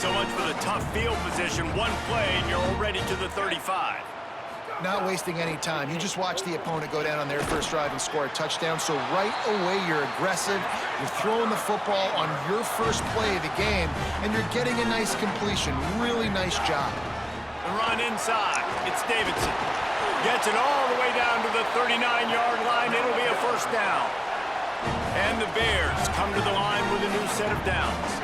so much for the tough field position. One play, and you're already to the 35. Not wasting any time. You just watch the opponent go down on their first drive and score a touchdown. So right away, you're aggressive. You're throwing the football on your first play of the game, and you're getting a nice completion. Really nice job. The run inside. It's Davidson. Gets it all the way down to the 39-yard line. It'll be a first down. And the Bears come to the line with a new set of downs.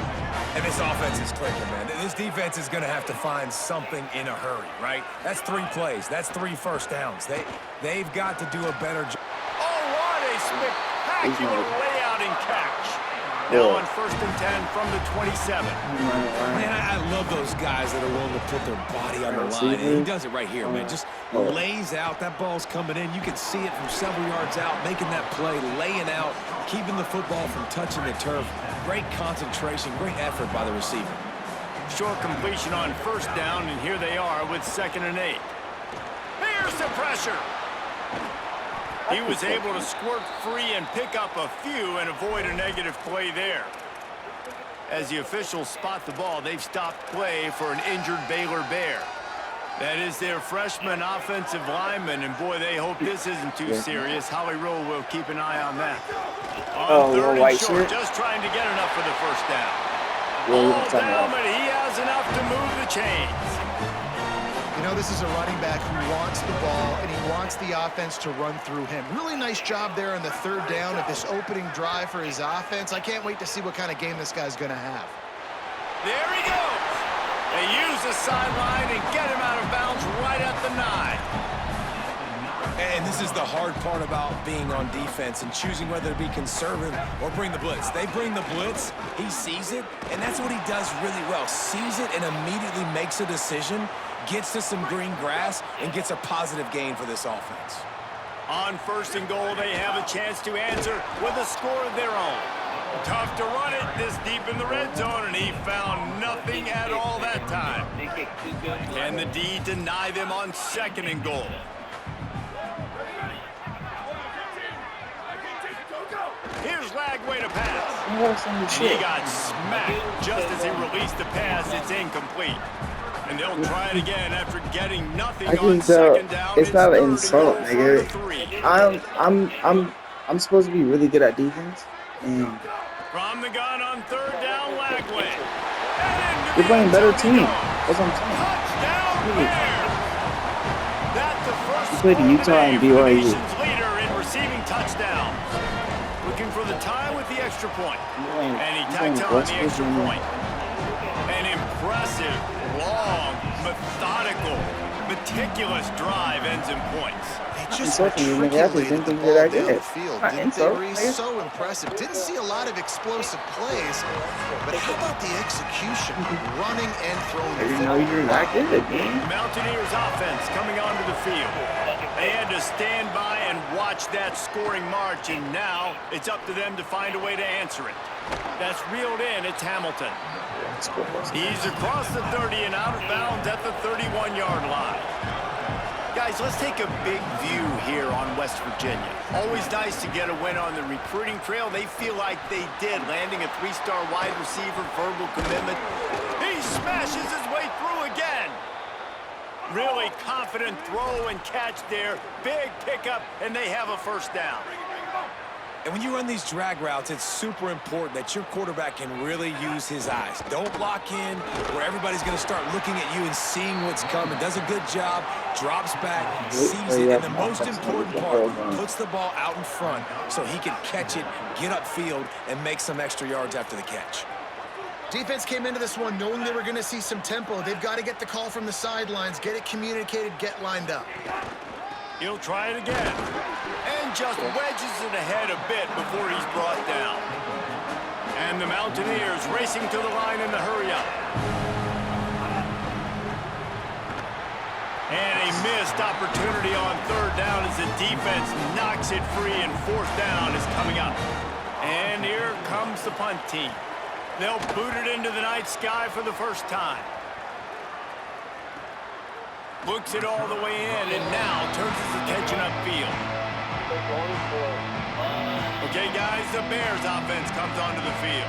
And this offense is clicking, man. This defense is going to have to find something in a hurry, right? That's 3 plays. That's 3 first downs. They've got to do a better job. Oh, what a spectacular layout and catch. Now on 1st and 10 from the 27. Man, I love those guys that are willing to put their body on the line. And he does it right here, man. Just lays out. That ball's coming in. You can see it from several yards out, making that play, laying out, keeping the football from touching the turf. Great concentration, great effort by the receiver. Short completion on 1st down, and here they are with 2nd and 8. Here's the pressure. He was able to squirt free and pick up a few and avoid a negative play there. As the officials spot the ball, they've stopped play for an injured Baylor Bear. That is their freshman offensive lineman, and boy, they hope this isn't too serious. Howie Rowe will keep an eye on that. On 3rd and short, just trying to get enough for the first down. All down, but he has enough to move the chains. You know, this is a running back who wants the ball, and he wants the offense to run through him. Really nice job there on the 3rd down of this opening drive for his offense. I can't wait to see what kind of game this guy's going to have. There he goes. They use the sideline and get him out of bounds right at the 9. And this is the hard part about being on defense and choosing whether to be conservative or bring the blitz. They bring the blitz, he sees it, and that's what he does really well. Sees it and immediately makes a decision, gets to some green grass, and gets a positive gain for this offense. On 1st and goal, they have a chance to answer with a score of their own. Tough to run it this deep in the red zone, and he found nothing at all that time. Can the D deny them on 2nd and goal? Here's Lagway to pass. He got smacked just as he released the pass. It's incomplete. And they'll try it again after getting nothing on 2nd down. It's not an insult, nigga. I'm supposed to be really good at defense. And from the gun on 3rd down, Lagway. you're playing better team. That's what I'm saying. Touchdown Bears. That's the first You played Utah and BYU. Leader in receiving touchdowns. Looking for the tie with the extra point. And he tacks on the extra point. An impressive, long, methodical, meticulous drive ends in points. They just matriculated the ball down the field, didn't they, Reese? So impressive. Didn't see a lot of explosive plays, but how about the execution? Running and throwing the You know you're not good, man. Mountaineers offense coming onto the field. They had to stand by and watch that scoring march, and now it's up to them to find a way to answer it. That's reeled in. It's Hamilton. He's across the 30 and out of bounds at the 31-yard line. Guys, let's take a big view here on West Virginia. Always nice to get a win on the recruiting trail. They feel like they did, landing a 3-star wide receiver, verbal commitment. He smashes his way through again. Really confident throw and catch there. Big pickup, and they have a first down. And when you run these drag routes, it's super important that your quarterback can really use his eyes. Don't lock in where everybody's going to start looking at you and seeing what's coming. Does a good job, drops back, sees it, and the most important part, puts the ball out in front so he can catch it, get upfield, and make some extra yards after the catch. Defense came into this one knowing they were going to see some tempo. They've got to get the call from the sidelines, get it communicated, get lined up. He'll try it again. And just wedges it ahead a bit before he's brought down. And the Mountaineers racing to the line in the hurry-up. And a missed opportunity on 3rd down as the defense knocks it free, and 4th down is coming up. And here comes the punt team. They'll boot it into the night sky for the first time. Looks it all the way in, and now turns his attention upfield. Okay, guys, the Bears offense comes onto the field.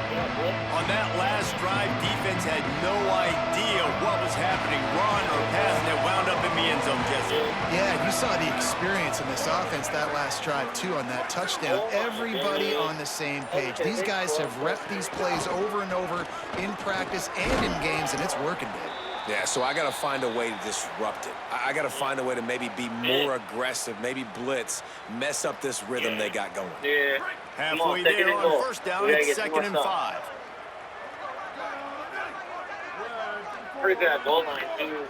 On that last drive, defense had no idea what was happening, run or pass, and it wound up in the end zone, Jesse. Yeah, you saw the experience in this offense that last drive, too, on that touchdown. Everybody on the same page. These guys have repped these plays over and over in practice and in games, and it's working, Dave. Yeah, so I got to find a way to disrupt it. I got to find a way to maybe be more aggressive, maybe blitz, mess up this rhythm they got going. Yeah. Halfway there on first down, it's 2nd and 5. Pretty good at goal line, too.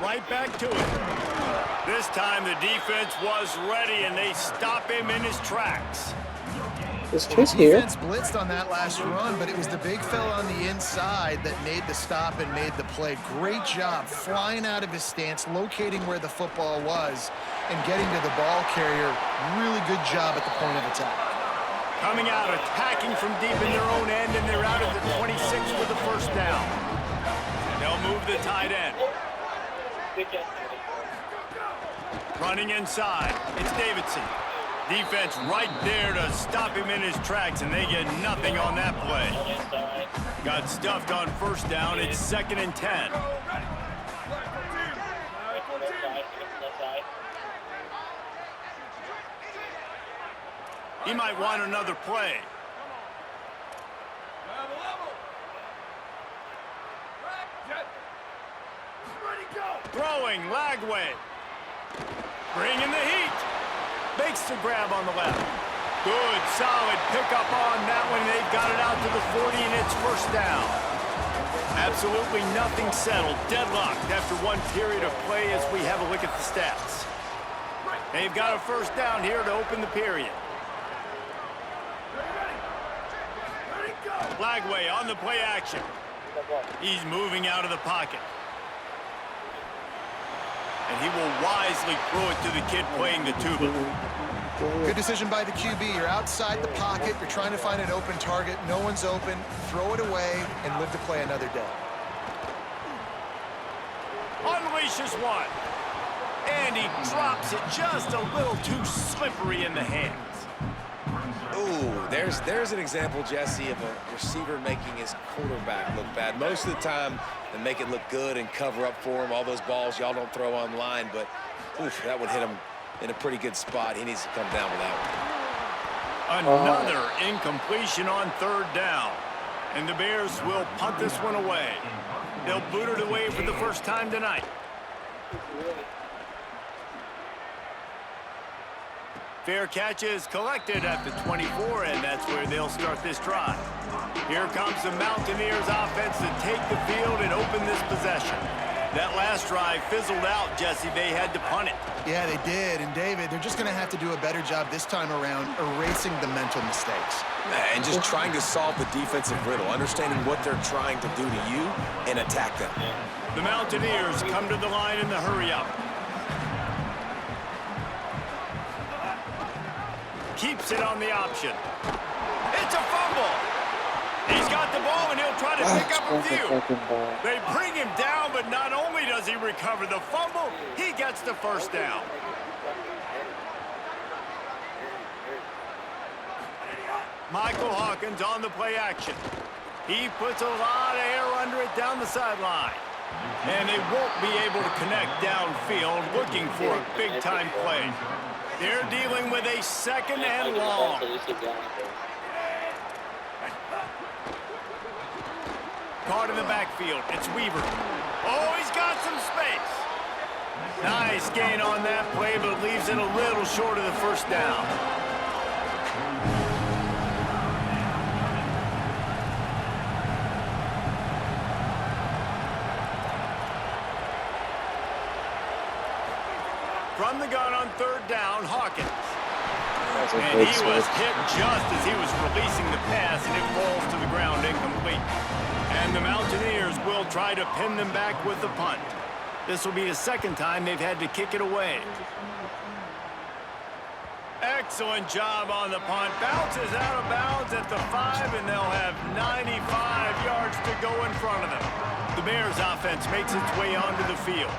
Right back to it. This time the defense was ready, and they stop him in his tracks. Is Chase here? Defense blitzed on that last run, but it was the big fella on the inside that made the stop and made the play. Great job flying out of his stance, locating where the football was, and getting to the ball carrier. Really good job at the point of attack. Coming out, attacking from deep in their own end, and they're out at the 26 for the first down. They'll move the tight end. Running inside, it's Davidson. Defense right there to stop him in his tracks, and they get nothing on that play. Got stuffed on first down. It's 2nd and 10. He might want another play. Throwing, Lagway. Bringing the heat. Makes the grab on the left. Good, solid pickup on that one. They've got it out to the 40, and it's first down. Absolutely nothing settled. Deadlocked after one period of play as we have a look at the stats. They've got a first down here to open the period. Lagway on the play action. He's moving out of the pocket. And he will wisely throw it to the kid playing the tuba. Good decision by the QB. You're outside the pocket. You're trying to find an open target. No one's open. Throw it away and live to play another day. Unleashes one. And he drops it just a little too slippery in the hands. Ooh, there's an example, Jesse, of a receiver making his quarterback look bad. Most of the time, they make it look good and cover up for him. All those balls y'all don't throw online, but oof, that would hit him in a pretty good spot. He needs to come down with that one. Another incompletion on third down. And the Bears will punt this one away. They'll boot it away for the first time tonight. Fair catch is collected at the 24, and that's where they'll start this drive. Here comes the Mountaineers offense to take the field and open this possession. That last drive fizzled out, Jesse. They had to punt it. Yeah, they did. And, David, they're just going to have to do a better job this time around erasing the mental mistakes. And just trying to solve the defensive riddle, understanding what they're trying to do to you and attack them. The Mountaineers come to the line in the hurry-up. Keeps it on the option. It's a fumble. He's got the ball, and he'll try to pick up a few. They bring him down, but not only does he recover the fumble, he gets the first down. Michael Hawkins on the play action. He puts a lot of air under it down the sideline. And they won't be able to connect downfield, looking for a big-time play. They're dealing with a 2nd and long. Caught in the backfield. It's Weaver. Oh, he's got some space. Nice gain on that play, but leaves it a little short of the first down. From the gun on third down, Hawkins. And he was hit just as he was releasing the pass, and it falls to the ground incomplete. And the Mountaineers will try to pin them back with the punt. This will be the second time they've had to kick it away. Excellent job on the punt. Bounces out of bounds at the 5, and they'll have 95 yards to go in front of them. The Bears offense makes its way onto the field.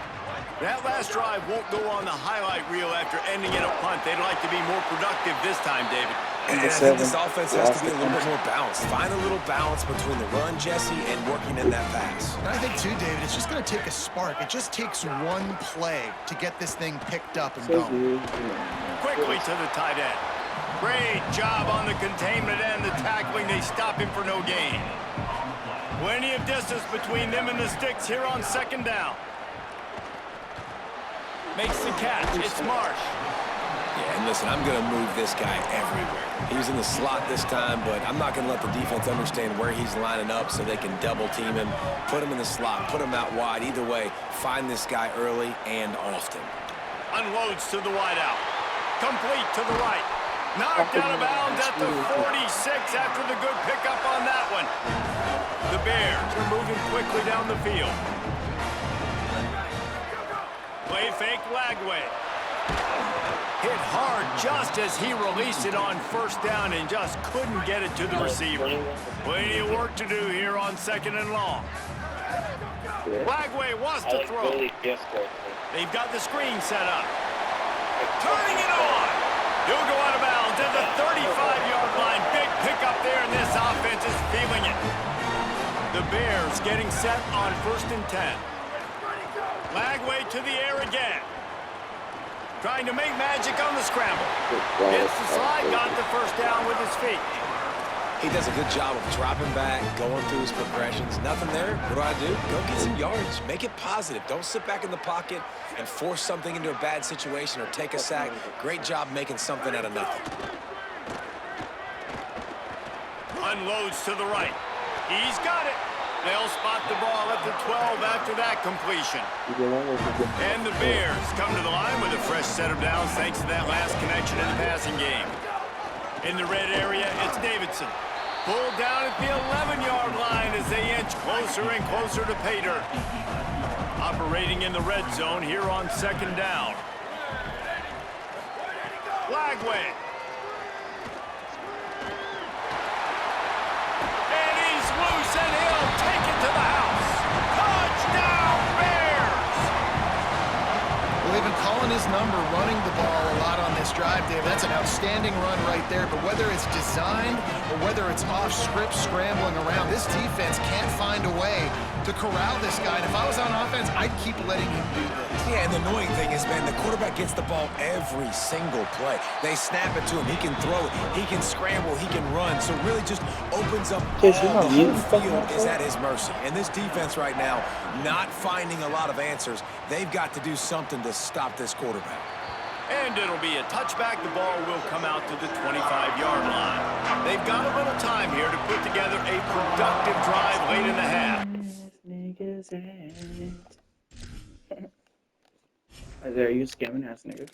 That last drive won't go on the highlight reel after ending in a punt. They'd like to be more productive this time, David. And I think this offense has to be a little bit more balanced. Find a little balance between the run, Jesse, and working in that pass. And I think, too, David, it's just going to take a spark. It just takes one play to get this thing picked up and going. Quickly to the tight end. Great job on the containment and the tackling. They stop him for no gain. Plenty of distance between them and the sticks here on second down. Makes the catch. It's Marsh. Yeah, and listen, I'm going to move this guy everywhere. He's in the slot this time, but I'm not going to let the defense understand where he's lining up so they can double team him, put him in the slot, put him out wide. Either way, find this guy early and often. Unloads to the wideout. Complete to the right. Knocked out of bounds at the 46 after the good pickup on that one. The Bears are moving quickly down the field. Play fake Lagway. Hit hard just as he released it on first down and just couldn't get it to the receiver. Plenty of work to do here on second and long. Lagway wants to throw. They've got the screen set up. Turning it on. He'll go out of bounds at the 35-yard line. Big pickup there, and this offense is feeling it. The Bears getting set on 1st and 10. Lagway to the air again. Trying to make magic on the scramble. Hits the slide, got the first down with his feet. He does a good job of dropping back, going through his progressions. Nothing there. What do? Go get some yards. Make it positive. Don't sit back in the pocket and force something into a bad situation or take a sack. Great job making something out of nothing. Unloads to the right. He's got it. They'll spot the ball at the 12 after that completion. And the Bears come to the line with a fresh set of downs thanks to that last connection in the passing game. In the red area, it's Davidson. Pulled down at the 11-yard line as they inch closer and closer to pay dirt. Operating in the red zone here on second down. Lagway. And he's loose and he'll take it to the house. Touchdown, Bears! Well, they've been calling his number, running the ball a lot on this drive, Dave. That's an outstanding run right there. But whether it's designed or whether it's off script scrambling around, this defense can't find a way to corral this guy. And if I was on offense, I'd keep letting him do this. Yeah, and the annoying thing is, man, the quarterback gets the ball every single play. They snap it to him. He can throw it. He can scramble. He can run. So really just opens up all the whole field is at his mercy. And this defense right now, not finding a lot of answers. They've got to do something to stop this quarterback. And it'll be a touchback. The ball will come out to the 25-yard line. They've got a little time here to put together a productive drive late in the half. Isaiah, are you scamming ass nigga?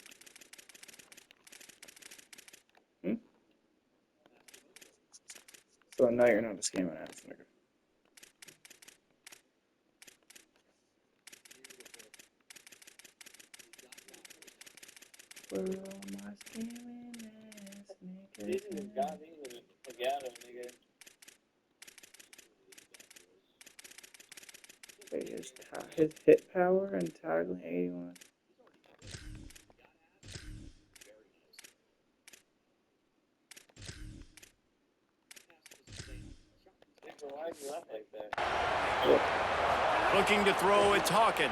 So no, you're not a scamming ass nigga. Where all my scamming ass niggas? Got me with a Pagano, nigga. Wait, his hit power and tackling 81. Why is he left like that? Looking to throw, it's Hawkins.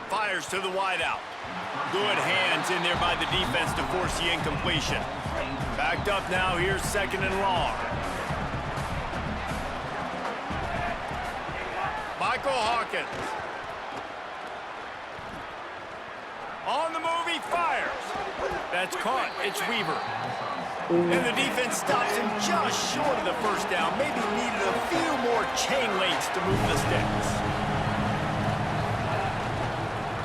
Fires to the wideout. Good hands in there by the defense to force the incompletion. Backed up now, here's second and long. Michael Hawkins. On the move, he fires. That's caught. It's Weaver. And the defense stops him just short of the first down. Maybe needed a few more chain links to move the sticks.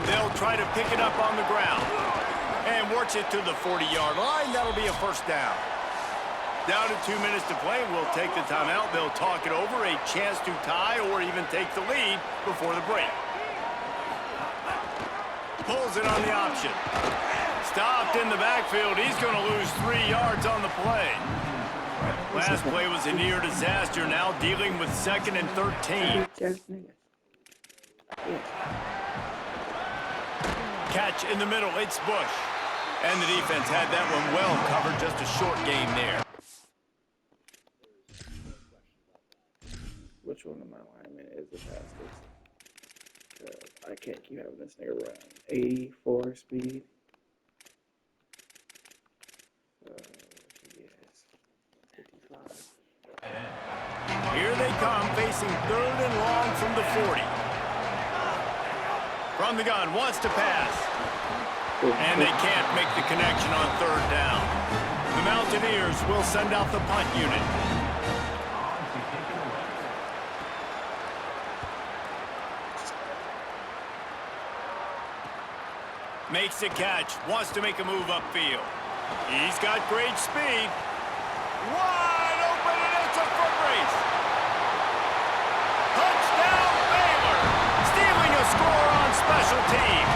They'll try to pick it up on the ground. And works it to the 40-yard line. That'll be a first down. Down to 2 minutes to play. We'll take the timeout. They'll talk it over. A chance to tie or even take the lead before the break. Pulls it on the option. Stopped in the backfield. He's going to lose 3 yards on the play. Last play was a near disaster. Now dealing with 2nd and 13. Catch in the middle. It's Bush. And the defense had that one well covered. Just a short game there. Which one of my linemen is the fastest? I can't keep having this nigga run. 84 speed. He is 55. Here they come, facing 3rd and long from the 40. From the gun, wants to pass. And they can't make the connection on 3rd down. The Mountaineers will send out the punt unit. Makes a catch, wants to make a move upfield. He's got great speed. Wide open, and it's a foot race. Touchdown, Baylor! Stealing a score on special teams.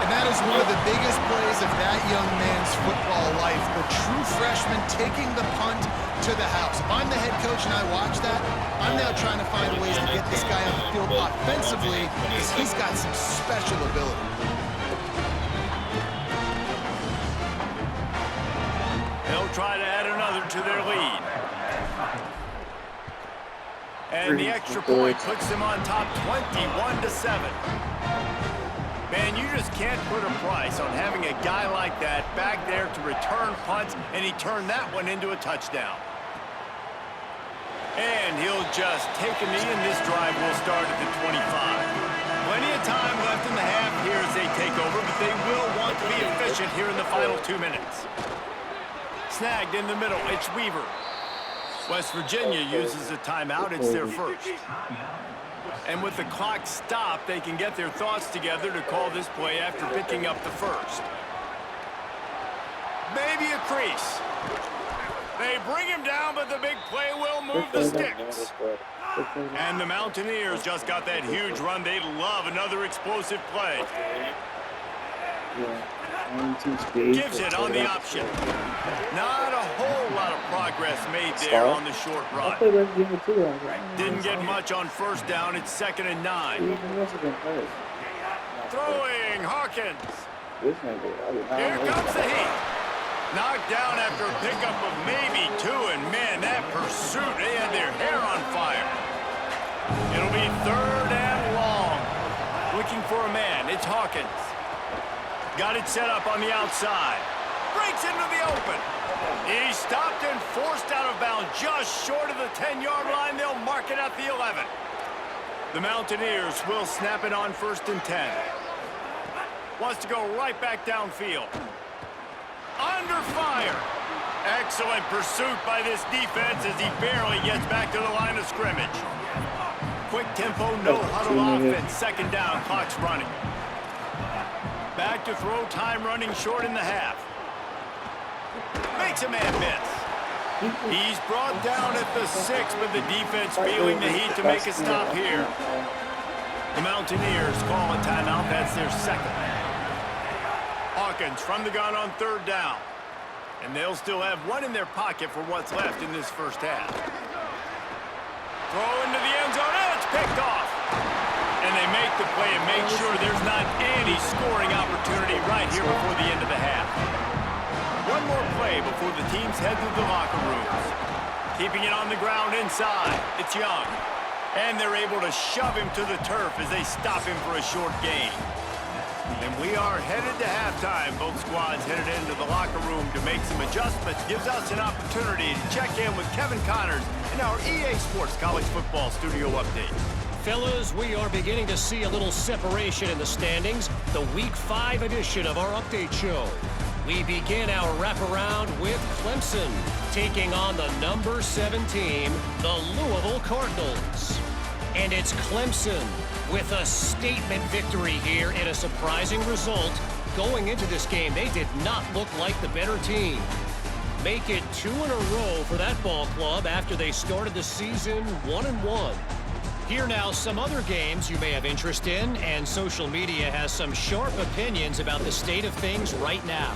And that is one of the biggest plays of that young man's football life. The true freshman taking the punt to the house. If I'm the head coach and I watch that, I'm now trying to find ways to get this guy on the field offensively because he's got some special ability. They'll try to add another to their lead. And the extra point puts them on top 21-7. Man, you just can't put a price on having a guy like that back there to return punts, and he turned that one into a touchdown. And he'll just take a knee, and this drive will start at the 25. Plenty of time left in the half here as they take over, but they will want to be efficient here in the final 2 minutes. Snagged in the middle, it's Weaver. West Virginia uses a timeout, it's their first. And with the clock stopped, they can get their thoughts together to call this play after picking up the first. Maybe a crease. They bring him down, but the big play will move the sticks. And the Mountaineers just got that huge run. They love another explosive play. Gives it on the option. Not a whole lot of progress made there on the short run. Didn't get much on 1st down. It's 2nd and 9. Throwing Hawkins. Here comes the heat. Knocked down after a pickup of maybe 2, and man, that pursuit, they had their hair on fire. It'll be 3rd and long. Looking for a man, it's Hawkins. Got it set up on the outside. Breaks into the open. He's stopped and forced out of bounds just short of the 10-yard line. They'll mark it at the 11. The Mountaineers will snap it on 1st and 10. Wants to go right back downfield. Under fire. Excellent pursuit by this defense as he barely gets back to the line of scrimmage. Quick tempo, no huddle offense. 2nd down, clock's running. Back to throw, time running short in the half. Makes a man miss. He's brought down at the 6, but the defense feeling the heat to make a stop here. The Mountaineers call a timeout. That's their 2nd. Hawkins from the gun on 3rd down. And they'll still have one in their pocket for what's left in this 1st half. Throw into the end zone, and it's picked off. And they make the play and make sure there's not any scoring opportunity right here before the end of the half. One more play before the teams head to the locker rooms. Keeping it on the ground inside, it's Young. And they're able to shove him to the turf as they stop him for a short gain. And we are headed to halftime. Both squads headed into the locker room to make some adjustments. Gives us an opportunity to check in with Kevin Connors in our EA Sports College Football Studio Update. Fellas, we are beginning to see a little separation in the standings. The Week 5 edition of our update show. We begin our wraparound with Clemson, taking on the number 7 team, the Louisville Cardinals. And it's Clemson with a statement victory here in a surprising result. Going into this game, they did not look like the better team. Make it 2 in a row for that ball club after they started the season 1-1. Here now, some other games you may have interest in, and social media has some sharp opinions about the state of things right now.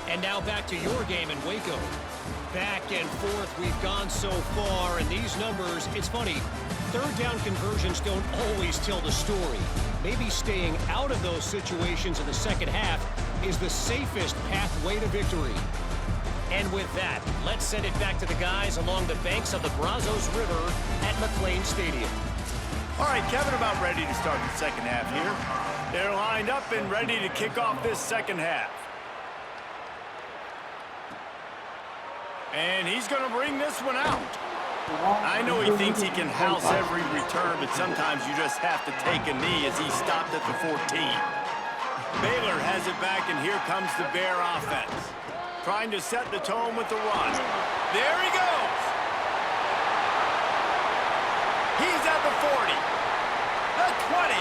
And now back to your game in Waco. back and forth we've gone so far, and these numbers, it's funny, third down conversions don't always tell the story. Maybe staying out of those situations in the second half is the safest pathway to victory. And with that, let's send it back to the guys along the banks of the Brazos River at McLean Stadium. All right, Kevin, about ready to start the second half here. They're lined up and ready to kick off this second half. And he's going to bring this one out. I know he thinks he can house every return, but sometimes you just have to take a knee as he stopped at the 14. Baylor has it back, and here comes the Bear offense. Trying to set the tone with the run. There he goes. He's at the 40, the 20.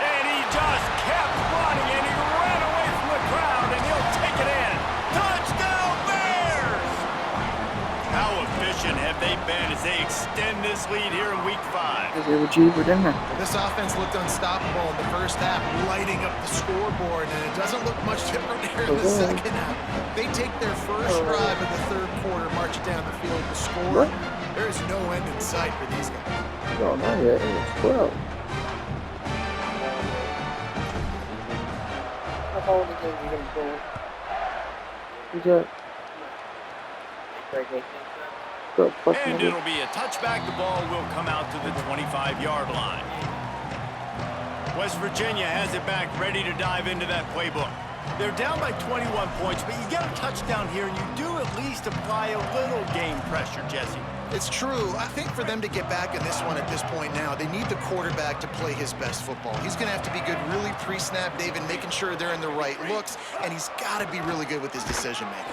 And he just kept running, and he ran away from the crowd, and he'll take it in. Touchdown, Bears! How efficient have they been as they extend this lead here in Week 5? This offense looked unstoppable in the first half, lighting up the scoreboard, and it doesn't look much different here in the second half. They take their first drive of the third quarter, march it down the field to score. There is no end in sight for these guys. No, not yet. It was 12. How old again you gonna go? Good job. Go, fuck And me. it'll be a touchback. The ball will come out to the 25-yard line. West Virginia has it back, ready to dive into that playbook. They're down by 21 points, but you get a touchdown here, and you do at least apply a little game pressure, Jesse. It's true. I think for them to get back in this one at this point now, they need the quarterback to play his best football. He's going to have to be good really pre-snap, David, making sure they're in the right looks, and he's got to be really good with his decision-making.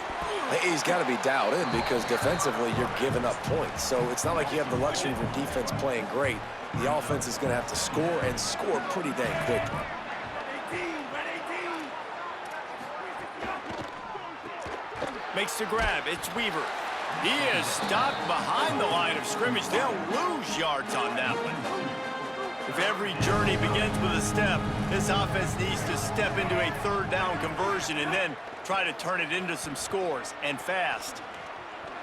He's got to be dialed in because defensively you're giving up points. So it's not like you have the luxury of your defense playing great. The offense is going to have to score and score pretty dang quickly. Makes the grab. It's Weaver. He is stopped behind the line of scrimmage. They'll lose yards on that one. If every journey begins with a step, this offense needs to step into a third down conversion and then try to turn it into some scores, and fast.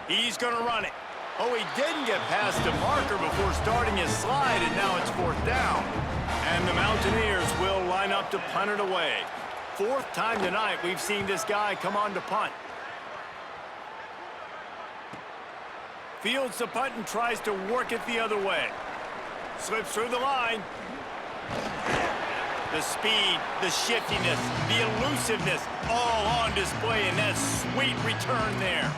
He's going to run it. Oh, he didn't get past the marker before starting his slide, and now it's fourth down. And the Mountaineers will line up to punt it away. Fourth time tonight we've seen this guy come on to punt. Fields the punt and tries to work it the other way. Slips through the line. The speed, the shiftiness, the elusiveness, all on display in that sweet return there.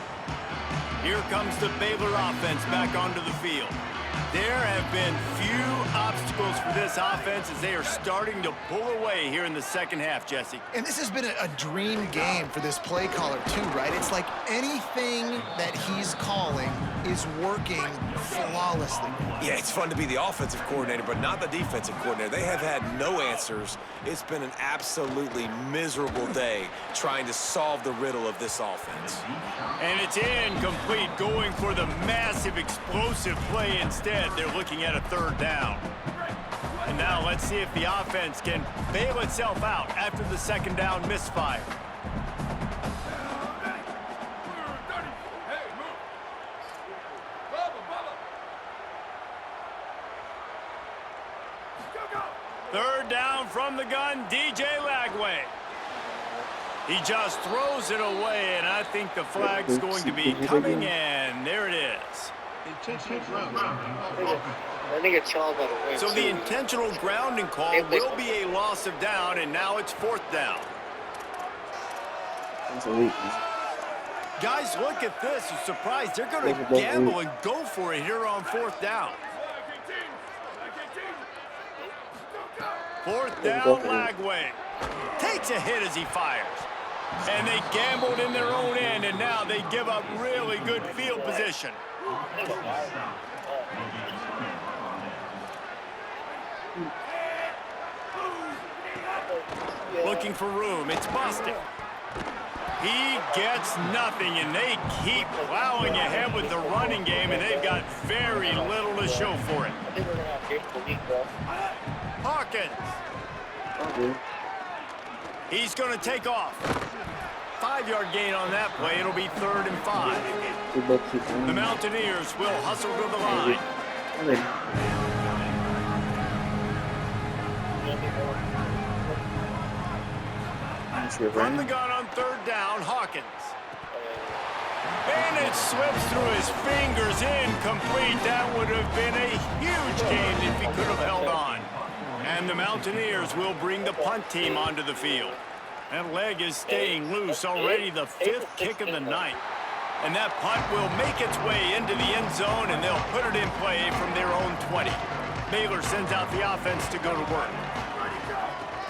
Here comes the Baylor offense back onto the field. There have been few obstacles for this offense as they are starting to pull away here in the second half, Jesse. And this has been a dream game for this play caller, too, right? It's like anything that he's calling is working flawlessly. Yeah, it's fun to be the offensive coordinator, but not the defensive coordinator. They have had no answers. It's been an absolutely miserable day trying to solve the riddle of this offense. And it's incomplete, going for the massive explosive play instead. They're looking at a third down. And now let's see if the offense can bail itself out after the second down misfire. Third down from the gun, DJ Lagway. He just throws it away, and I think the flag's going to be coming, and there it is. I think it's all about a win. So the intentional grounding call will be a loss of down, and now it's fourth down. That's a weakness. Guys, look at this. You're surprised. They're going to gamble and go for it here on fourth down. Fourth down, Lagway takes a hit as he fires. And they gambled in their own end, and now they give up really good field position. Looking for room. It's Boston. He gets nothing, and they keep plowing ahead with the running game, and they've got very little to show for it. I think we're going to have to lead, bro. Hawkins. Okay. He's going to take off. 5-yard gain on that play. It'll be 3rd and 5. We both keep The on. Mountaineers will hustle to the line. From the gun on 3rd down, Hawkins. And it slips through his fingers, incomplete. That would have been a huge gain if he could have held on. And the Mountaineers will bring the punt team onto the field. That leg is staying loose, already the 5th kick of the night. And that punt will make its way into the end zone, and they'll put it in play from their own 20. Baylor sends out the offense to go to work.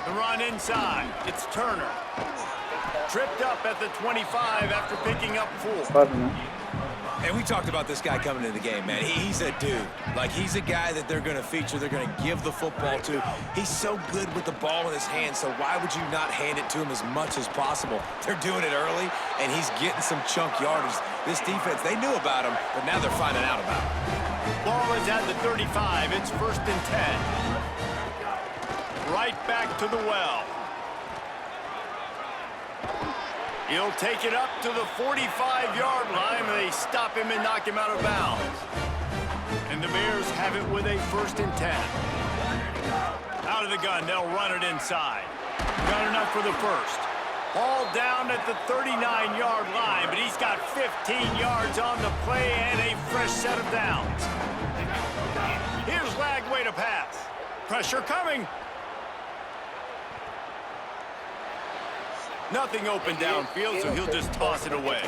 The run inside. It's Turner. Tripped up at the 25 after picking up 4. And we talked about this guy coming into the game, man. He's a dude. Like, he's a guy that they're going to feature, they're going to give the football to. He's so good with the ball in his hands, so why would you not hand it to him as much as possible? They're doing it early, and he's getting some chunk yardage. This defense, they knew about him, but now they're finding out about him. Ball is at the 35. It's 1st and 10. Right back to the well. He'll take it up to the 45-yard line. They stop him and knock him out of bounds. And the Bears have it with a 1st and 10. Out of the gun, they'll run it inside. Got enough for the 1st. Ball down at the 39-yard line, but he's got 15 yards on the play and a fresh set of downs. Here's Lagway to pass. Pressure coming. Nothing open downfield, so he'll just toss it away.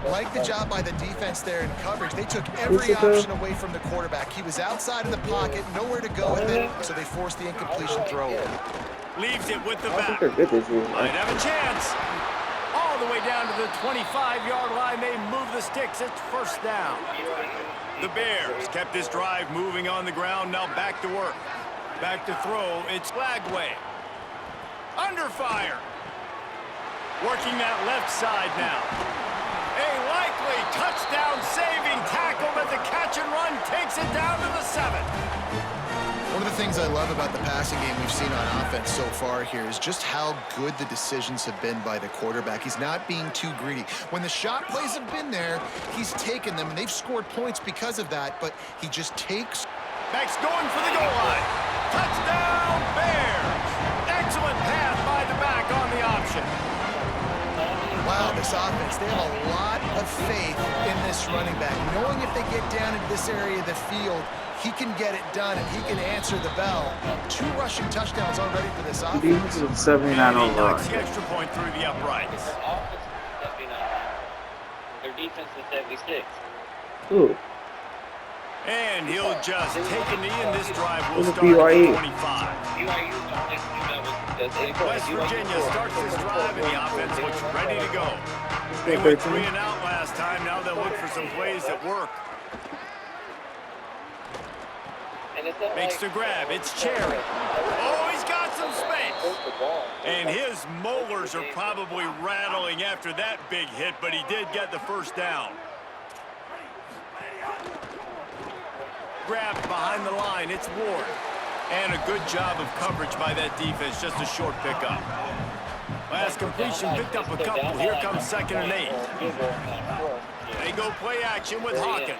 Like the job by the defense there in coverage. They took every option away from the quarterback. He was outside of the pocket, nowhere to go with it, so they forced the incompletion throw. Leaves it with the I think back. they're good this year. Might have a chance. All the way down to the 25-yard line. They move the sticks. It's 1st down. The Bears kept this drive moving on the ground. Now back to work. Back to throw. It's Lagway. Under fire. Working that left side now. A likely touchdown-saving tackle, but the catch and run takes it down to the 7. One of the things I love about the passing game we've seen on offense so far here is just how good the decisions have been by the quarterback. He's not being too greedy. When the shot plays have been there, he's taken them, and they've scored points because of that, but he just takes. Beck's going for the goal line. Touchdown, Bears! Excellent pass by the back on the option. Wow, this offense, they have a lot of faith in this running back. Knowing if they get down into this area of the field, he can get it done and he can answer the bell. 2 rushing touchdowns already for this offense. Defense is 79 And he overall. knocks the extra point through the uprights. Their defense is 76. Ooh. And he'll just take a knee, and this drive will Who's start at BYU? the 25. West Virginia starts this drive, and the offense looks ready to go. They went 3 and out last time. Now they'll look for some plays that work. Makes the grab. It's Cherry. Oh, he's got some space. And his molars are probably rattling after that big hit, but he did get the 1st down. Grabbed behind the line. It's Ward. And a good job of coverage by that defense. Just a short pickup. Last completion picked up a couple. Here comes 2nd and 8. They go play action with Hawkins.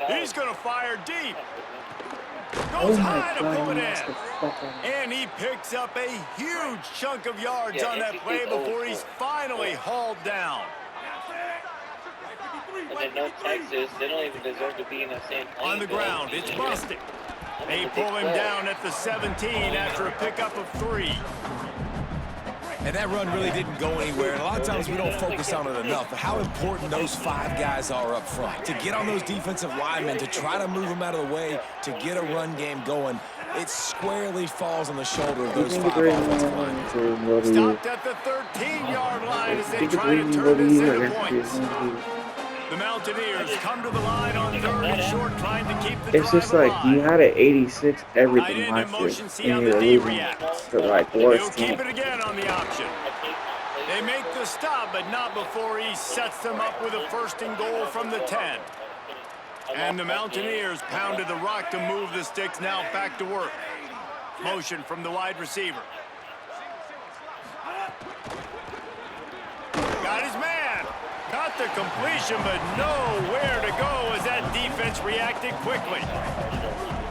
He's going to fire deep. Goes high to pull it in. And he picks up a huge chunk of yards on that play before he's finally hauled down. And then North Texas, they don't even deserve to be in the same plane. On the ground, it's Bostic. They pull him down at the 17 after a pickup of 3. And that run really didn't go anywhere. And a lot of times we don't focus on it enough, but how important those 5 guys are up front. To get on those defensive linemen, to try to move them out of the way, to get a run game going, it squarely falls on the shoulder of those 5 offensive linemen. Stopped at the 13-yard line as they try to turn this into points. The Mountaineers come to the line on 3rd and short, trying to keep the It's just like you had an 86 everything last year, and you're losing to like worse He'll keep team. it again on the option. They make the stop, but not before he sets them up with a 1st and goal from the 10. And the Mountaineers pounded the rock to move the sticks. Now back to work. Motion from the wide receiver. got his man. Got the completion, but nowhere to go as that defense reacted quickly.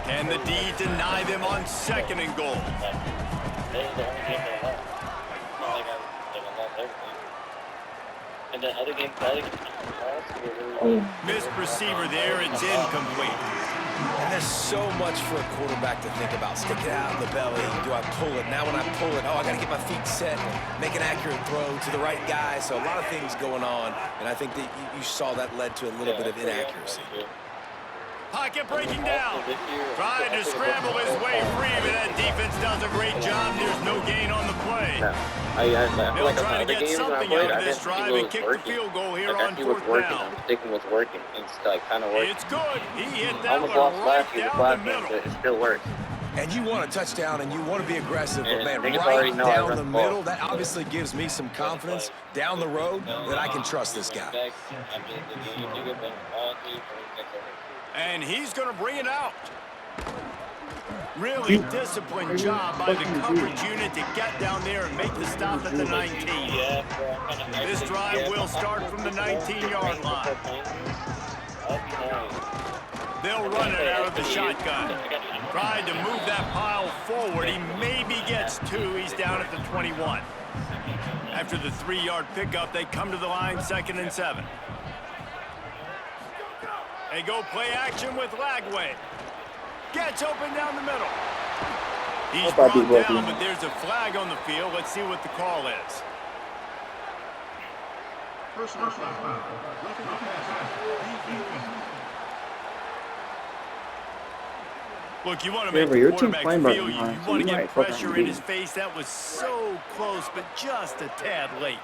Can the D deny them on 2nd and goal? And the other game, Missed receiver there. It's incomplete. And there's so much for a quarterback to think about. Stick it out of the belly. Do I pull it? Now when I pull it, I got to get my feet set, make an accurate throw to the right guy. So a lot of things going on, and I think that you saw that led to a little bit of inaccuracy. Pocket breaking down. Trying to scramble his way free, but that defense does a great job. There's no gain on the play. No. I feel They'll like try on to the other get games when I something played, out I of this didn't drive think it and was kick the working. field goal here Like, I on see what's 4th working. down. I'm sticking with working. It's like kind of working. It's good. He hit I that almost one lost right last year, the down the last game, middle. but it still works. And you want a touchdown, and you want to be aggressive, but And man, niggas right already know I down run the the ball. middle, that obviously gives me some confidence down the road that I can trust this guy. And he's going to bring it out. Really disciplined job by the coverage unit to get down there and make the stop at the 19. This drive will start from the 19-yard line. They'll run it out of the shotgun. Tried to move that pile forward. He maybe gets 2. He's down at the 21. After the 3-yard pickup, they come to the line 2nd and 7. They go play action with Lagway. Gets open down the middle. He's brought down, but there's a flag on the field. Let's see what the call is. Look, you want to make the quarterback feel you want to get pressure in his face. That was so close, but just a tad late.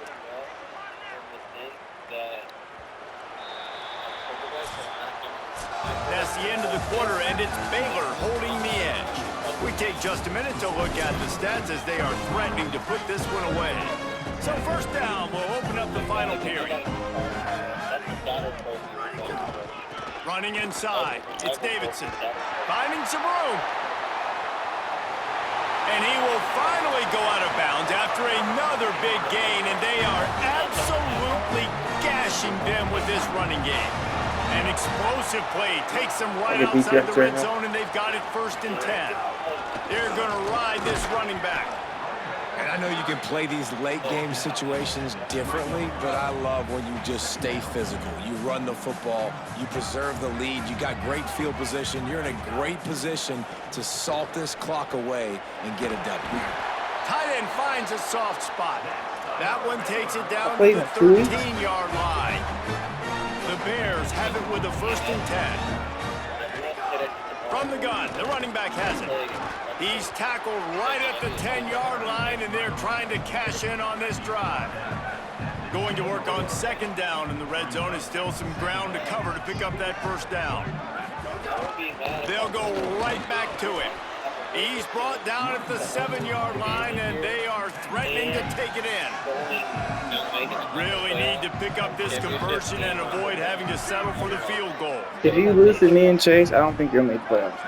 That's the end of the quarter, and it's Baylor holding the edge. We take just a minute to look at the stats as they are threatening to put this one away. So 1st down will open up the final period. Running inside, it's Davidson. Finding some room. And he will finally go out of bounds after another big gain, and they are absolutely gashing them with this running game. An explosive play takes them right outside the red zone, and they've got it 1st and 10. They're going to ride this running back. And I know you can play these late-game situations differently, but I love when you just stay physical. You run the football, you preserve the lead, you got great field position, you're in a great position to salt this clock away and get a W. Tight end finds a soft spot. That one takes it down to the 13-yard line. The Bears have it with a 1st and 10. From the gun, the running back has it. He's tackled right at the 10-yard line, and they're trying to cash in on this drive. Going to work on 2nd down in the red zone. Is still some ground to cover to pick up that 1st down. They'll go right back to it. He's brought down at the 7-yard line, and they are threatening to take it in. Really need to pick up this conversion and avoid having to settle for the field goal. If you lose to me and Chase, I don't think you'll make playoffs.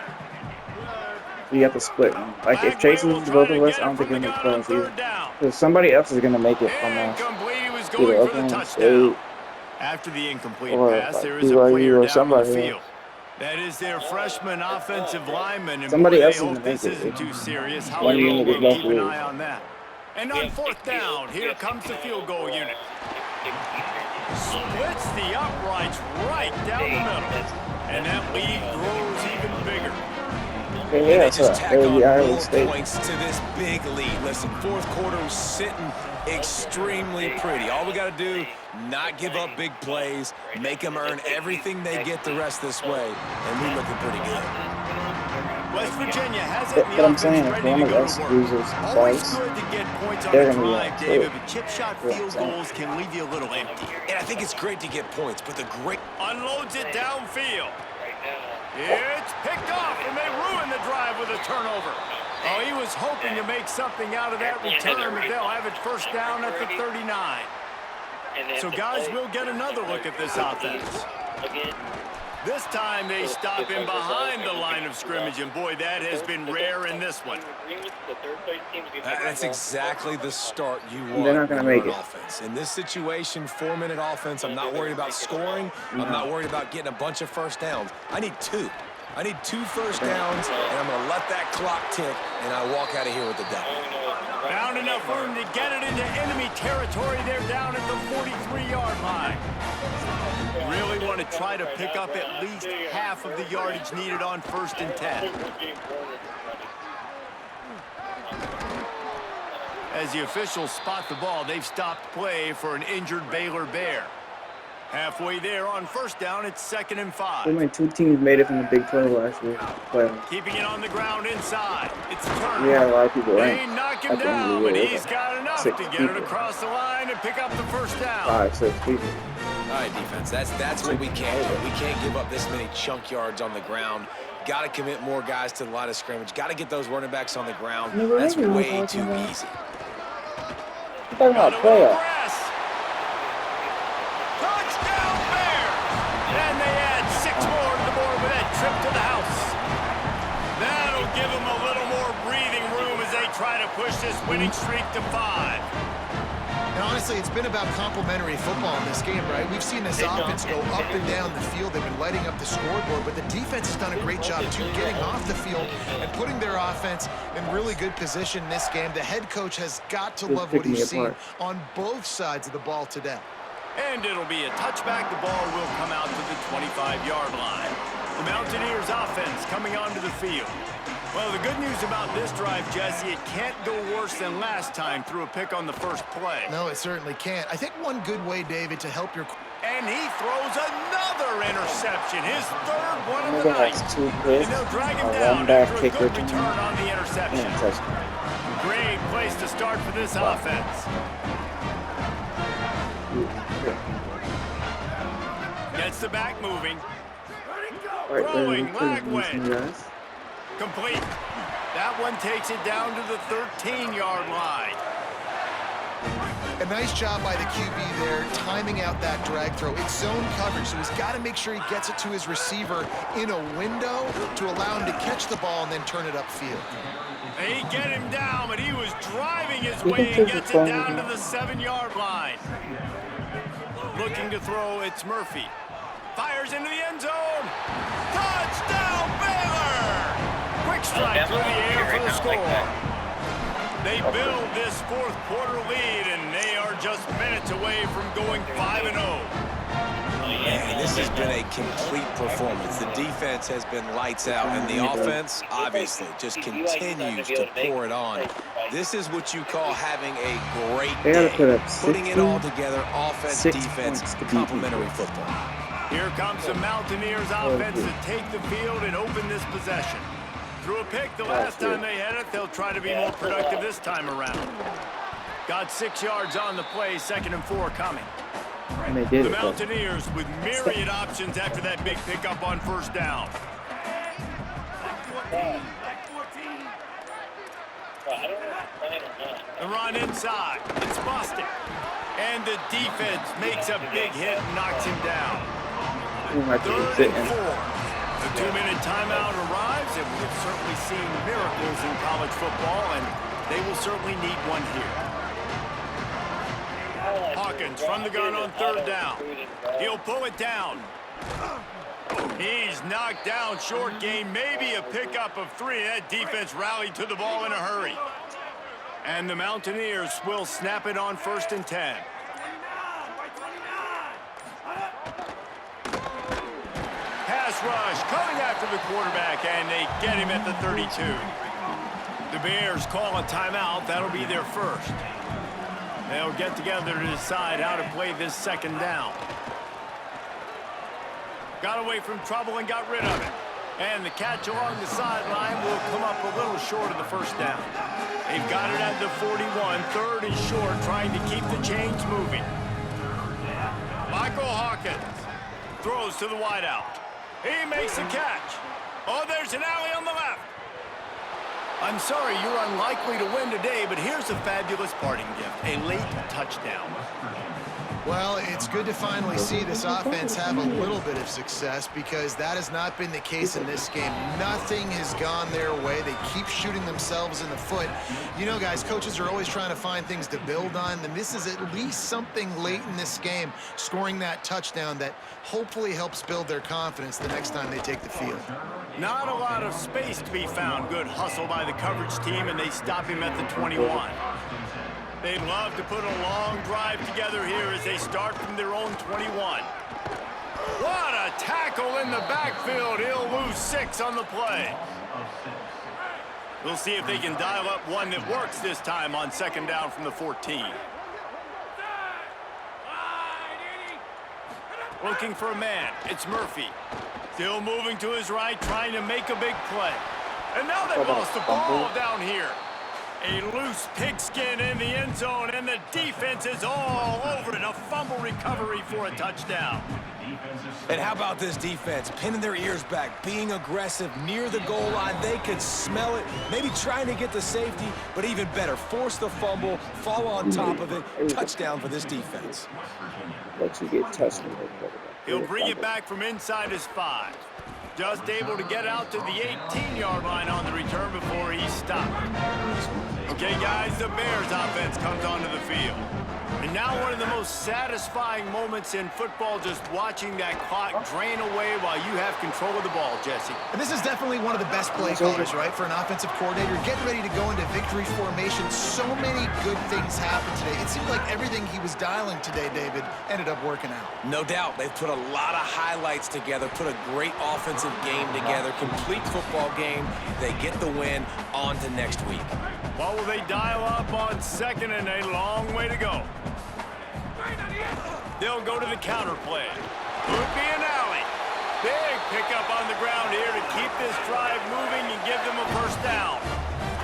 You have to split. Like, if Chase loses both of us, I don't think you'll make playoffs either. Because somebody else is going to make it from us. Either Oklahoma State After the incomplete or pass, there like is a BYU player or down somebody on the else. field. That is their freshman offensive lineman. And Somebody boy, else they is hope gonna this make it. isn't too serious. Why do you However, need to we'll go keep an for it? eye on that. And on 4th down, here comes the field goal unit. Splits the uprights right down the middle. And that lead grows even bigger. Yeah, They just tack on Iowa more State. points to this big lead. Listen, 4th quarter was sitting extremely pretty. All we got to do, not give up big plays, make them earn everything they get the rest this way, and we're looking pretty good. West Virginia has it in the But I'm offense saying, if ready one to of go us to work. loses Always twice, good to get points on they're a gonna be drive, upset. David, but chip shot Yeah, field same. goals can leave you a little empty. And I think it's great to get points, but the great... Unloads it downfield. It's picked off, and they ruin the drive with a turnover. Oh, he was hoping to make something out of that return, but they'll have it 1st down at the 39. So, guys, we'll get another look at this offense. This time they stop him behind the line of scrimmage, and boy, that has been rare in this one. That's exactly the start you want. They're not going to make it. Offense. In this situation, 4-minute offense, I'm not worried about scoring. I'm not worried about getting a bunch of first downs. I need 2. I need 2 first downs, and I'm going to let that clock tick, and I walk out of here with the W. Found enough room to get it into enemy territory. They're down at the 43-yard line. Really want to try to pick up at least half of the yardage needed on 1st and 10. As the officials spot the ball, they've stopped play for an injured Baylor Bear. Halfway there on 1st down, it's 2nd and 5. Only 2 teams made it from the Big 12 last year. Keeping it on the ground inside. It's Turner. Yeah, a lot of people They knock him down, but he's got enough to get it across the line and pick up the 1st down. 5, 6 people. All right, defense, that's what we can't do. We can't give up this many chunk yards on the ground. Got to commit more guys to the line of scrimmage. Got to get those running backs on the ground. That's way too easy. You're talking about playoffs. Touchdown Bears! And they add 6 more to the board with that trip to the house. That'll give them a little more breathing room as they try to push this winning streak to 5. And honestly, it's been about complementary football in this game, right? We've seen this offense go up and down the field. They've been lighting up the scoreboard, but the defense has done a great job, too, getting off the field and putting their offense in really good position in this game. The head coach has got to love what he's seen on both sides of the ball today. And it'll be a touchback. The ball will come out to the 25-yard line. The Mountaineers offense coming onto the field. Well, the good news about this drive, Jesse, it can't go worse than last time through a pick on the first play. No, it certainly can't. I think one good way, David, to help your... And he throws another interception, his 3rd one of the night. And they'll drag him down after a good return on the interception. Great place to start for this offense. Gets the back moving. Throwing, lag went. Complete. That one takes it down to the 13-yard line. A nice job by the QB there, timing out that drag throw. It's zone coverage, so he's got to make sure he gets it to his receiver in a window to allow him to catch the ball and then turn it upfield. They get him down, but he was driving his way and gets it down to the 7-yard line. Looking to throw, it's Murphy. Fires into the end zone. Touchdown, Baylor! Quick strike through the air for the score. They build this 4th quarter lead, and they are just minutes away from going 5-0. Man, this has been a complete performance. The defense has been lights out, and the offense, obviously, just continues to pour it on. This is what you call having a great day. Putting it all together, offense, defense, complementary football. Here comes the Mountaineers offense to take the field and open this possession. Through a pick the last time they had it, they'll try to be more productive this time around. Got 6 yards on the play, 2nd and 4 coming. And they did the Mountaineers with myriad options after that big pickup on 1st down. The run inside. It's busted. And the defense makes a big hit and knocks him down. 3rd and 4. The 2-minute timeout arrives, and we've certainly seen miracles in college football, and they will certainly need one here. Hawkins from the gun on 3rd down. He'll pull it down. He's knocked down short gain, maybe a pickup of 3. That defense rallied to the ball in a hurry. And the Mountaineers will snap it on 1st and 10. Pass rush coming after the quarterback, and they get him at the 32. The Bears call a timeout. That'll be their first. They'll get together to decide how to play this 2nd down. Got away from trouble and got rid of it. And the catch along the sideline will come up a little short of the 1st down. They've got it at the 41. 3rd and short, trying to keep the chains moving. Michael Hawkins throws to the wideout. He makes the catch. Oh, there's an alley on the left. I'm sorry, you're unlikely to win today, but here's a fabulous parting gift. A late touchdown. Well, it's good to finally see this offense have a little bit of success because that has not been the case in this game. Nothing has gone their way. They keep shooting themselves in the foot. You know, guys, coaches are always trying to find things to build on, and this is at least something late in this game, scoring that touchdown that hopefully helps build their confidence the next time they take the field. Not a lot of space to be found. Good hustle by the coverage team, and they stop him at the 21. They'd love to put a long drive together here as they start from their own 21. What a tackle in the backfield. He'll lose 6 on the play. We'll see if they can dial up one that works this time on second down from the 14. Looking for a man. It's Murphy. Still moving to his right, trying to make a big play. And now they lost the ball down here. A loose pigskin in the end zone, and the defense is all over it. A fumble recovery for a touchdown. And how about this defense? Pinning their ears back, being aggressive near the goal line. They could smell it, maybe trying to get the safety, but even better, force the fumble, fall on top of it. Touchdown for this defense. Let you get touched. He'll bring it back from inside his 5. Just able to get out to the 18-yard line on the return before he's stopped. Okay, guys, the Bears offense comes onto the field. And now one of the most satisfying moments in football, just watching that clock drain away while you have control of the ball, Jesse. And this is definitely one of the best play callers, right, for an offensive coordinator. Getting ready to go into victory formation. So many good things happened today. It seemed like everything he was dialing today, David, ended up working out. No doubt. They've put a lot of highlights together, put a great offensive game together, complete football game. They get the win. On to next week. What will they dial up on second, and a long way to go? They'll go to the counter play. Could be an alley. Big pickup on the ground here to keep this drive moving and give them a first down.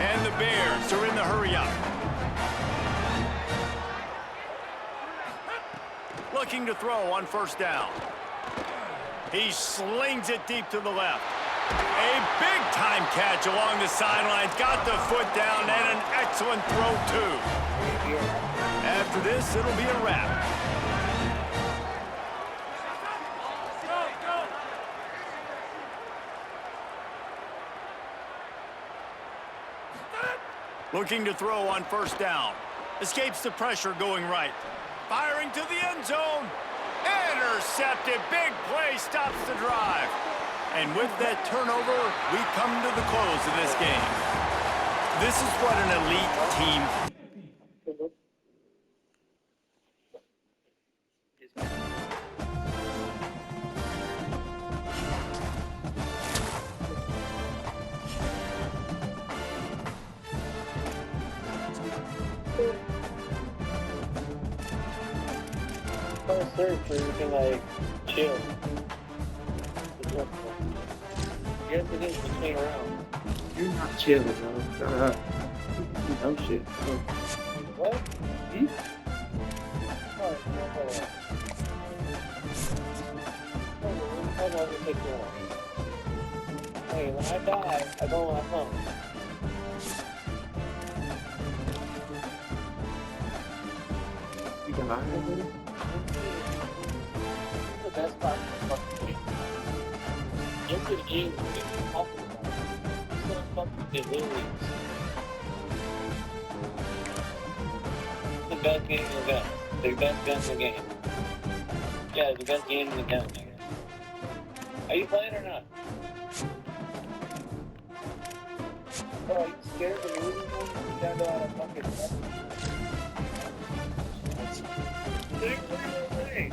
And the Bears are in the hurry-up. Looking to throw on first down. He slings it deep to the left. A big-time catch along the sidelines. Got the foot down and an excellent throw, too. After this, it'll be a wrap. Looking to throw on first down. Escapes the pressure going right. Firing to the end zone. Intercepted. Big play stops the drive. And with that turnover, we come to the close of this game. This is what an elite team. Search where you can like chill. Yes, it is between rounds. You're not chilling, bro. Shut up. No shit. Bro. What? Hmm? Hold on, let me take you on. Hey, when I die, I go on my phone. You can lie with it? The best part of the fucking game. Get to the game and get talking about it. It's gonna fucking delirious. The best game in the gun. The best gun in the game. Yeah, the best game in the gun, nigga. Are you playing or not? Oh, are you scared of the movie? You gotta know how to fucking play. What are you saying?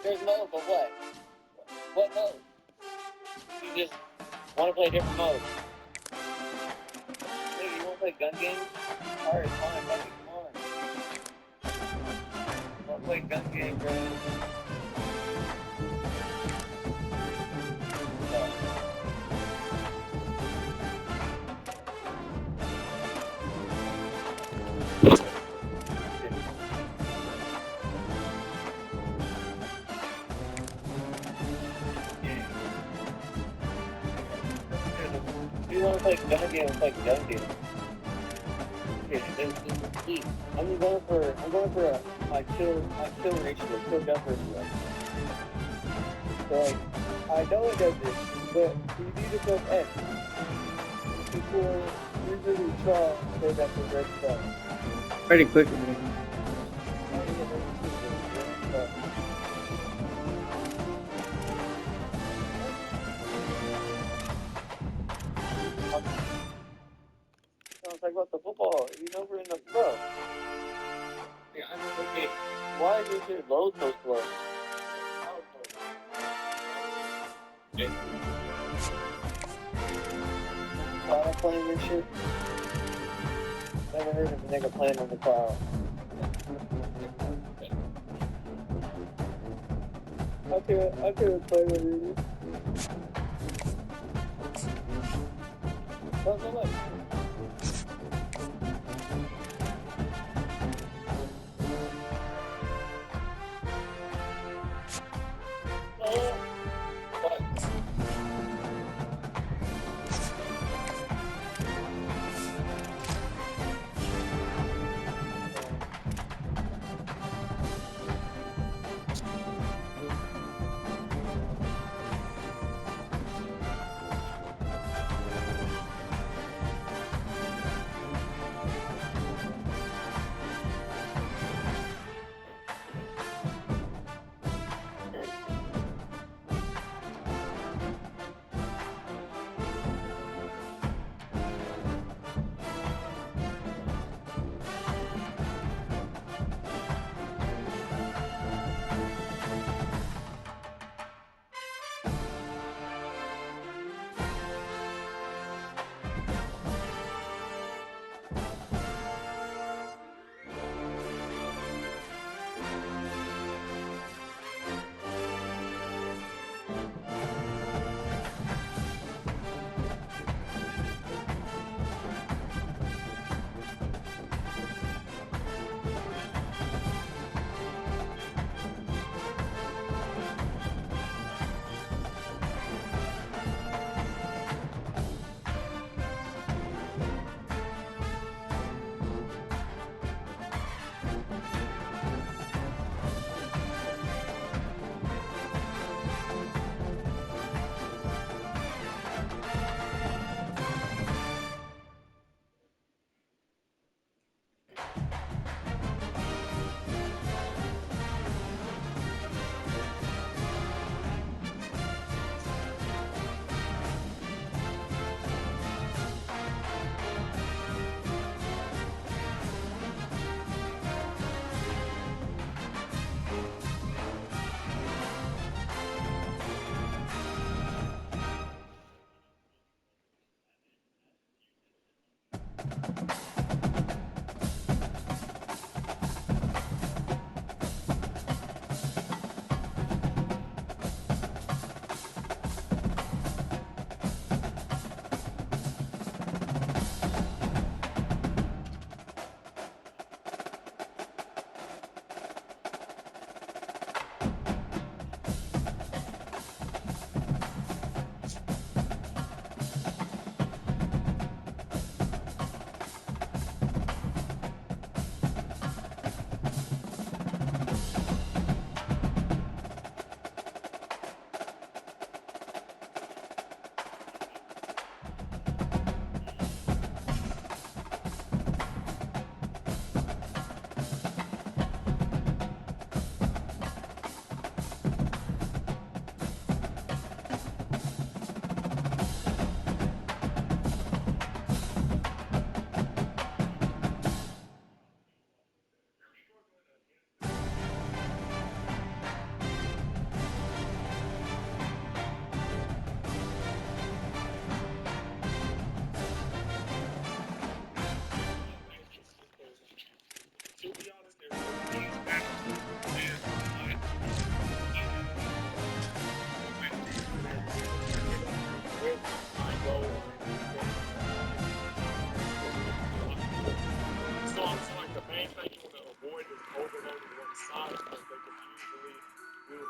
There's mode, but what? What mode? You just want to play different modes. Hey, you want to play gun games? Alright, fine, buddy, come on. Want to play gun games, bro? You want to play gun games? like dunking. It's deep. I'm going for my kill ratio, kill gun ratio. So like, I know it does it, but you need to go X before you really try to say that's the red stuff. Pretty quickly. Sounds like about the football. You know we're in the club. Yeah, I'm okay. Why is your load so slow? Okay. Cloud playing this shit? Never heard of a nigga playing on the cloud. I could play with you. Look.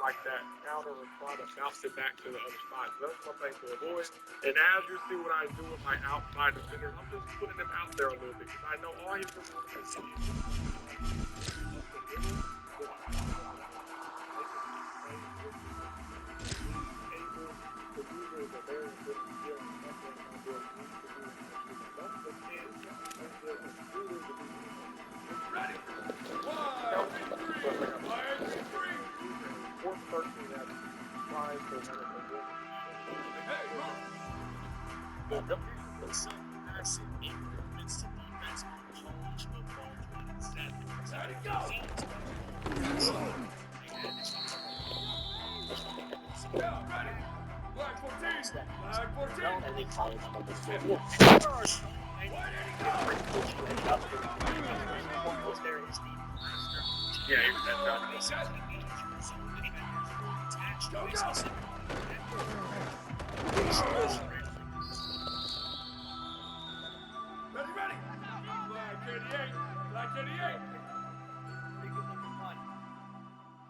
like that counter and try to bounce it back to the other side. So that's one thing to avoid. And as you see what I do with my outside defenders, I'm just putting them out there a little bit because I know all he's going to do is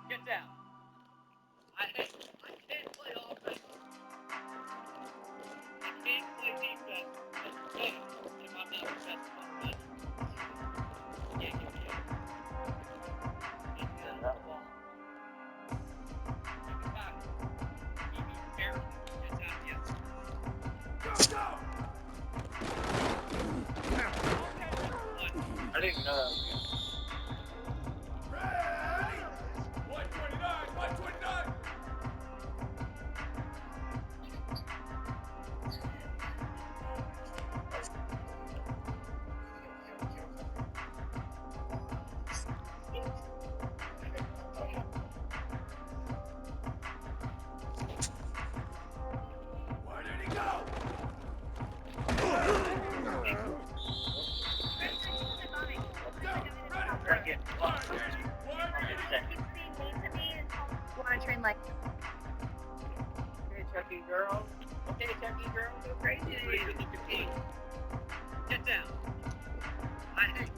Get down. I can't play offense. I can't play defense. If I'm not the best player. Yeah, give me it. Get the ball. Take it back. You need Barry. It's out, yes. I didn't know that was good. Want to train like Okay, Chucky girl. Okay, Chucky girl, go crazy. Get down. I can't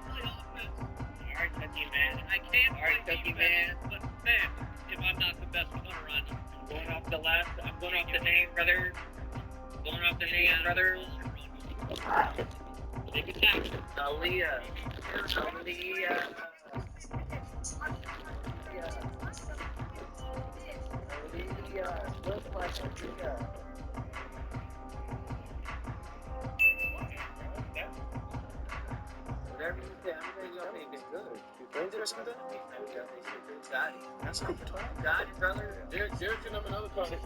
play offense. Alright, Chucky man. I can't play Chucky man. But man, if I'm not the best punter on you, I'm going off the name, brothers. Take it down. Aaliyah. Look like Aaliyah. Whatever you say, I'm going to make it good. You friends or something? Got it. That's what I'm talking. Got it, brother. Derek and I'm another time.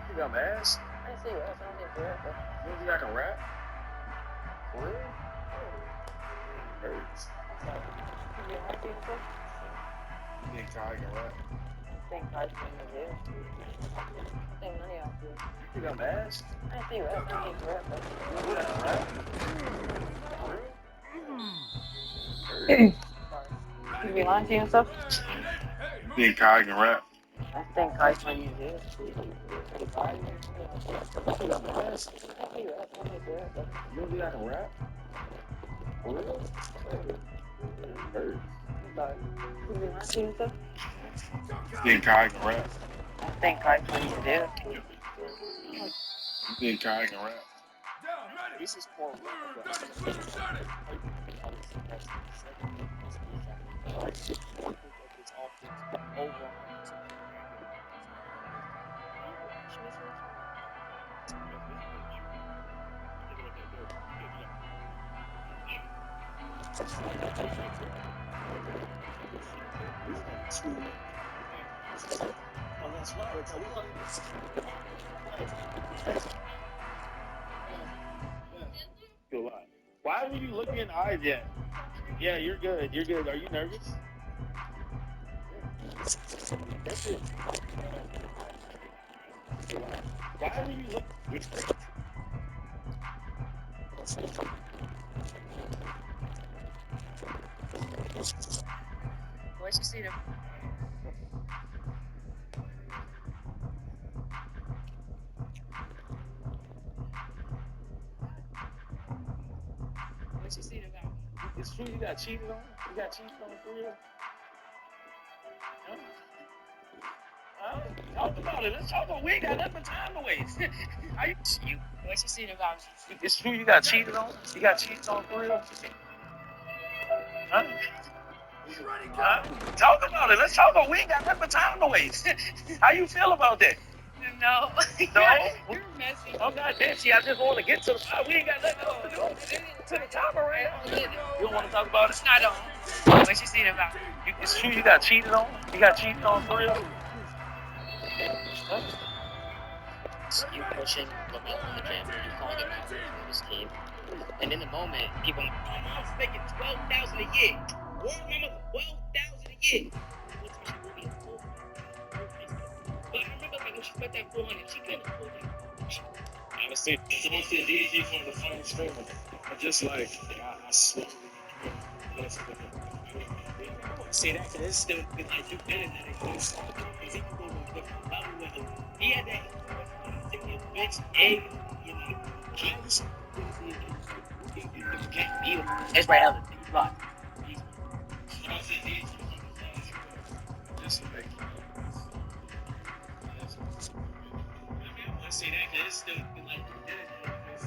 You got my ass? I didn't see your ass. I don't think you're You think I can rap? For real? Hurts. You think I can rap? I think I think none of y'all do. You got my ass? I didn't see your ass. I don't think you're You think I can rap? For real? You be lying to yourself? You think I can rap? I think I when you do. You got my ass? You think I can rap? For real? Hurts. You be lying to yourself? You think I can rap? I think I when you do. You think I can rap? This is for Oh, that's right. Good line. Why were you looking in the eyes yet? Yeah, you're good. You're good. Are you nervous? That's it. Why were you looking? Where'd you see them? Where'd you see them at? It's true you got cheated on? You got cheated on for real? Huh? Talk about it. Let's talk about it. We ain't got nothing but time to waste. Where'd you see them at? It's true you got cheated on? You got cheated on for real? Huh? Huh? Talk about it. Let's talk about it. We ain't got nothing but time to waste. How you feel about that? No. No? You're messy. I'm not messy. I just want to get to the spot. We ain't got nothing else to do. To the top right now. You don't want to talk about it? It's not on. Where'd you see them at? It's true you got cheated on? You got cheated on for real? Huh? You pushing the ball in the gym, you calling him out for this team. And in the moment, people, my mom's making $12,000 a year. World mama, $12,000 a year. What time she will be a full? But I remember like when she spent that 400, she couldn't afford it. Honestly, it's almost as easy from the front screen. I'm just like, I slowly. Say that because it's still like you better than it goes. Because he can go to a different level with him. He had that bitch egg, you know, kids. You can't beat him. That's right, Ellen. You block. Just like. I say that because it's still like you better than it goes.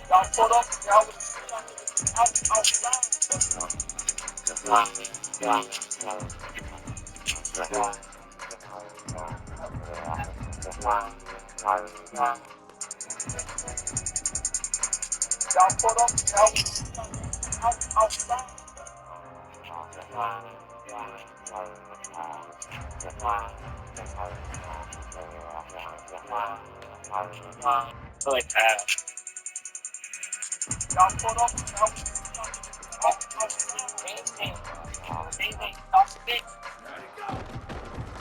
Y'all put up, y'all was outside. Y'all put up, y'all was outside. So like, Y'all put up, y'all was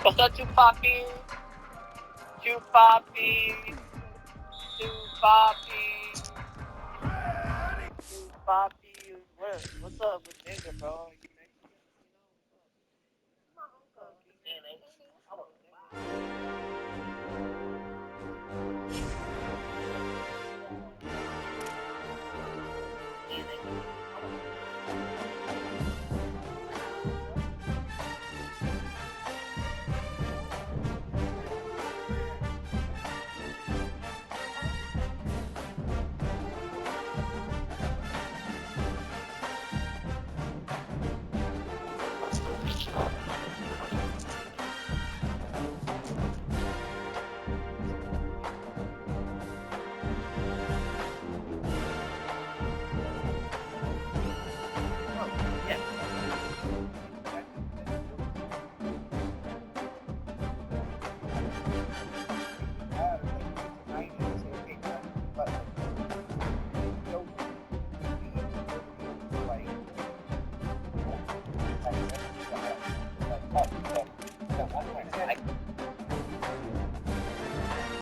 what's up, Chupapi? Chupapi. Chupapi. Chupapi. What's up with nigga, bro?